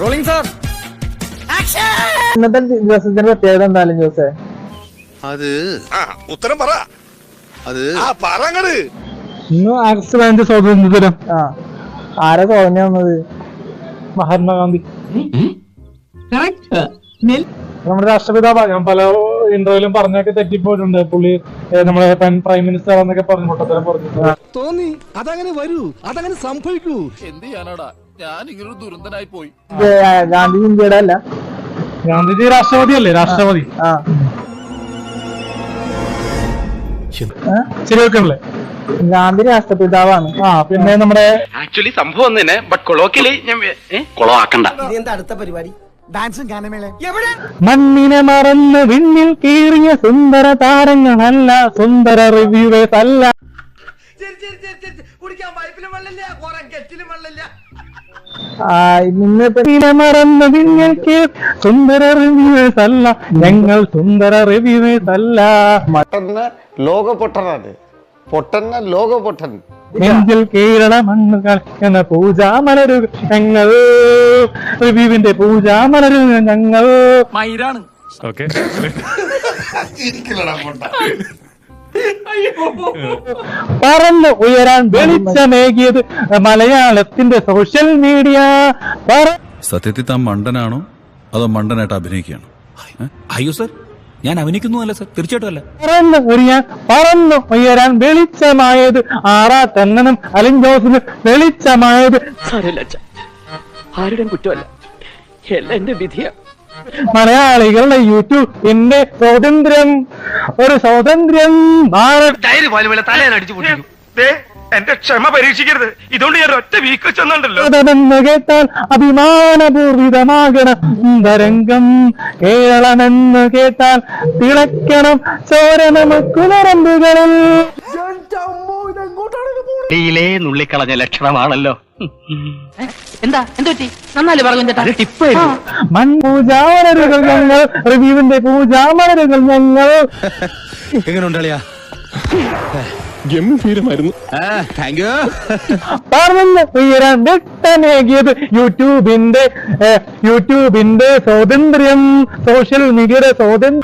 Rolling sir. ഇന്നത്തെ ദിവസത്തിന്റെ പ്രത്യേകത എന്തായാലും ജോസേ? അത് ഉത്തരം പറ. അത് ഇന്ന് ആഗസ്റ്റ് 15 സ്വാതന്ത്ര്യ ദിനം. ആരാ സ്വാതന്ത്ര്യം വന്നത്? മഹാത്മാഗാന്ധി. നമ്മുടെ രാഷ്ട്രപിതാവ്. ഞാൻ പല ഇന്റർവ്യൂലും പറഞ്ഞൊക്കെ തെറ്റിപ്പോയിട്ടുണ്ട്. പുള്ളി നമ്മുടെ പ്രൈം മിനിസ്റ്റർ എന്നൊക്കെ പറഞ്ഞു മുട്ടത്തരം പറഞ്ഞു തോന്നി. അതങ്ങനെ വരൂ, അതങ്ങനെ സംഭവിക്കൂ. എന്ത് ചെയ്യാനാടാ, ഞാൻ ഇങ്ങനൊരു ദുരന്തനായി പോയി. ഗാന്ധി ഇന്ത്യയുടെ അല്ല, ഗാന്ധിജി രാഷ്ട്രപതി അല്ലേ? രാഷ്ട്രപതി. ശരി, വെക്കണല്ലേ? ഗാന്ധി രാഷ്ട്രപിതാവാണ്. പിന്നെ നമ്മുടെ ആക്ച്വലി സംഭവം തന്നെ, ബട്ട് കൊളോക്കിയലി ഞാൻ കൊളവാക്കണ്ട. അടുത്ത പരിപാടി ഡാൻസും ഗാനമേള. മണ്ണിനെ മറന്ന് വിണ്ണിൽ കീറിയ സുന്ദര താരങ്ങളല്ല, സുന്ദര റിവ്യൂവേഴ്സ് അല്ല. മറന്ന് വിണ്ണിൽ സുന്ദര റിവ്യൂവേഴ്സ് അല്ല, ഞങ്ങൾ സുന്ദര റിവ്യൂവേഴ്സ് അല്ല. ലോക പൊട്ടനാണ്, പൊട്ടന്ന ലോക പൊട്ടൻ. നെഞ്ചിൽ കേരള മണ്ണുകൾ എന്ന പൂജാമലരുകൾ ഞങ്ങൾ, റിവ്യൂവിന്റെ പൂജാമലരുകൾ ഞങ്ങൾ. മയിലാണ്. പറന്ന് ഉയരാൻ വെളിച്ചമേകിയത് മലയാളത്തിന്റെ സോഷ്യൽ മീഡിയ. സത്യത്തിൽ താൻ മണ്ടനാണോ അതോ മണ്ടനായിട്ട് അഭിനയിക്കുകയാണോ? അയ്യോ സർ, ഞാൻ അഭിനയിക്കുന്നു അല്ല സർ, തീർച്ചയായിട്ടും അല്ല. പറന്നു ഉയരാൻ വെളിച്ചമായത് ആറാട്ടണ്ണനും അലിൻ ജോസിന് വെളിച്ചമായത് ആരുടെയും കുറ്റമല്ല, എല്ലാം എന്റെ വിധിയാ. മലയാളികളുടെ യൂട്യൂബിന്റെ സ്വാതന്ത്ര്യം, ഒരു സ്വാതന്ത്ര്യം എന്റെ ക്ഷമ പരീക്ഷിക്കരുത്. ഇതുകൊണ്ട് ഞാൻ ഒറ്റ വീക്ക് ചെന്നുണ്ടല്ലോ. അതെന്ന് കേട്ടാൽ അഭിമാനപൂർവിതമാകണം തരംഗം. കേരളമെന്ന് കേട്ടാൽ തിളക്കണം ചോര നമുക്ക് നരമ്പുകളിൽ. നുള്ളിക്കളഞ്ഞ ലക്ഷണമാണല്ലോ. എന്താ എന്തുപറ്റി? നന്നായി പറഞ്ഞു. മൺപൂജാമലരുകൾ ഞങ്ങൾ, റിവ്യൂവിന്റെ പൂജാമലരുകൾ ഞങ്ങൾ. എങ്ങനെയുണ്ടളിയാ? ഗംഭീരമായിരുന്നു. പറന്ന് ഉയരാൻ വെട്ടമേകിയത് യൂട്യൂബിന്റെ സ്വാതന്ത്ര്യം, സോഷ്യൽ മീഡിയയുടെ സ്വാതന്ത്ര്യം.